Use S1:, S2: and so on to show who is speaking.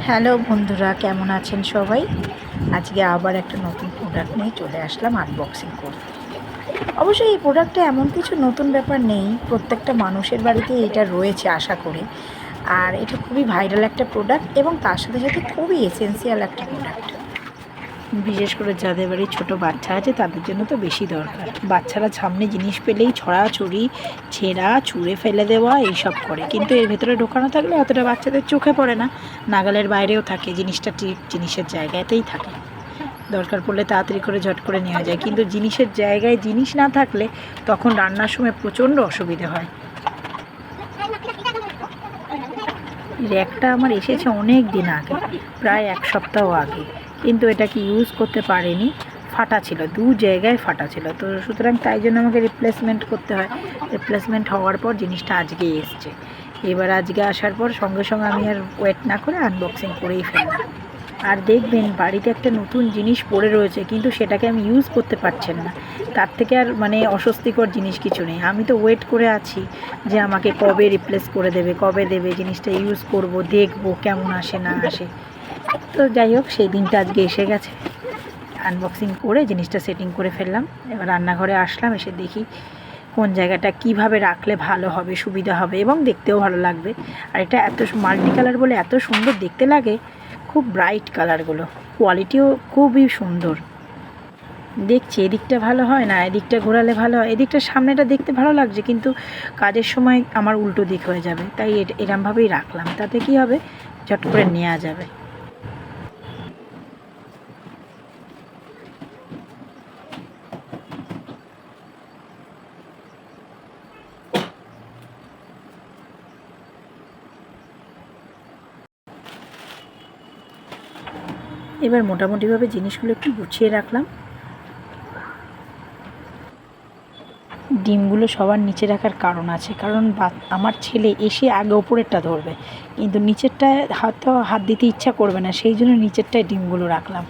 S1: Hello বন্ধুরা, কেমন আছেন সবাই? আজকে আবার একটা নতুন প্রোডাক্ট নিয়ে চলে আসলাম আনবক্সিং করতে। অবশ্যই এই প্রোডাক্টে এমন কিছু নতুন ব্যাপার নেই, প্রত্যেকটা মানুষের বাড়িতে এটা রয়েছে আশা করি। আর এটা খুবই ভাইরাল একটা প্রোডাক্ট এবং তার সাথে সাথে খুবই এসেন্সিয়াল একটা প্রোডাক্ট। বিশেষ করে যাদের বাড়ি ছোটো বাচ্চা আছে তাদের জন্য তো বেশি দরকার। বাচ্চারা সামনে জিনিস পেলেই ছড়াছড়ি, ছেঁড়া ছুঁড়ে ফেলে দেওয়া এইসব করে, কিন্তু এর ভেতরে ঢোকানো থাকলে অতটা বাচ্চাদের চোখে পড়ে না, নাগালের বাইরেও থাকে, জিনিসটা ঠিক জিনিসের জায়গাতেই থাকে। দরকার পড়লে তাড়াতাড়ি করে ঝট করে নেওয়া যায়, কিন্তু জিনিসের জায়গায় জিনিস না থাকলে তখন রান্নার সময় প্রচণ্ড অসুবিধে হয়। র্যাকটা আমার এসেছে অনেক দিন আগে, প্রায় এক সপ্তাহ আগে, কিন্তু এটাকে ইউজ করতে পারিনি, ফাটা ছিল, দু জায়গায় ফাটা ছিল, তো সুতরাং তাই জন্য আমাকে রিপ্লেসমেন্ট করতে হয়। রিপ্লেসমেন্ট হওয়ার পর জিনিসটা আজকেই এসছে। এবার আজকে আসার পর সঙ্গে সঙ্গে আমি আর ওয়েট না করে আনবক্সিং করেই ফেললাম। আর দেখবেন বাড়িতে একটা নতুন জিনিস পড়ে রয়েছে, কিন্তু সেটাকে আমি ইউজ করতে পারছেন না। তার থেকে আর অস্বস্তিকর জিনিস কিছু নেই। আমি তো ওয়েট করে আছি যে আমাকে কবে রিপ্লেস করে দেবে, কবে দেবে, জিনিসটা ইউজ করব, দেখব কেমন আসে না আসে। তো যাই হোক, সেই দিনটা আজকে এসে গেছে। আনবক্সিং করে জিনিসটা সেটিং করে ফেললাম। এবার রান্নাঘরে আসলাম, এসে দেখি কোন জায়গাটা কিভাবে রাখলে ভালো হবে, সুবিধা হবে এবং দেখতেও ভালো লাগবে। আর এটা এত মাল্টি কালার বলে এত সুন্দর দেখতে লাগে, খুব ব্রাইট কালারগুলো, কোয়ালিটিও খুবই সুন্দর। দেখছি এদিকটা ভালো হয় না, এদিকটা ঘোরালে ভালো হয়। এদিকটা সামনেটা দেখতে ভালো লাগছে, কিন্তু কাজের সময় আমার উল্টো দিক হয়ে যাবে, তাই এরমভাবেই রাখলাম। তাতে কি হবে, ঝট করে নেওয়া যাবে। এবার মোটামুটিভাবে জিনিসগুলো একটু গুছিয়ে রাখলাম। ডিমগুলো সবার নিচে রাখার কারণ আছে, কারণ আমার ছেলে এসে আগে ওপরেরটা ধরবে, কিন্তু নিচেরটায় হাত দিতে ইচ্ছা করবে না, সেই জন্য নিচেরটায় ডিমগুলো রাখলাম।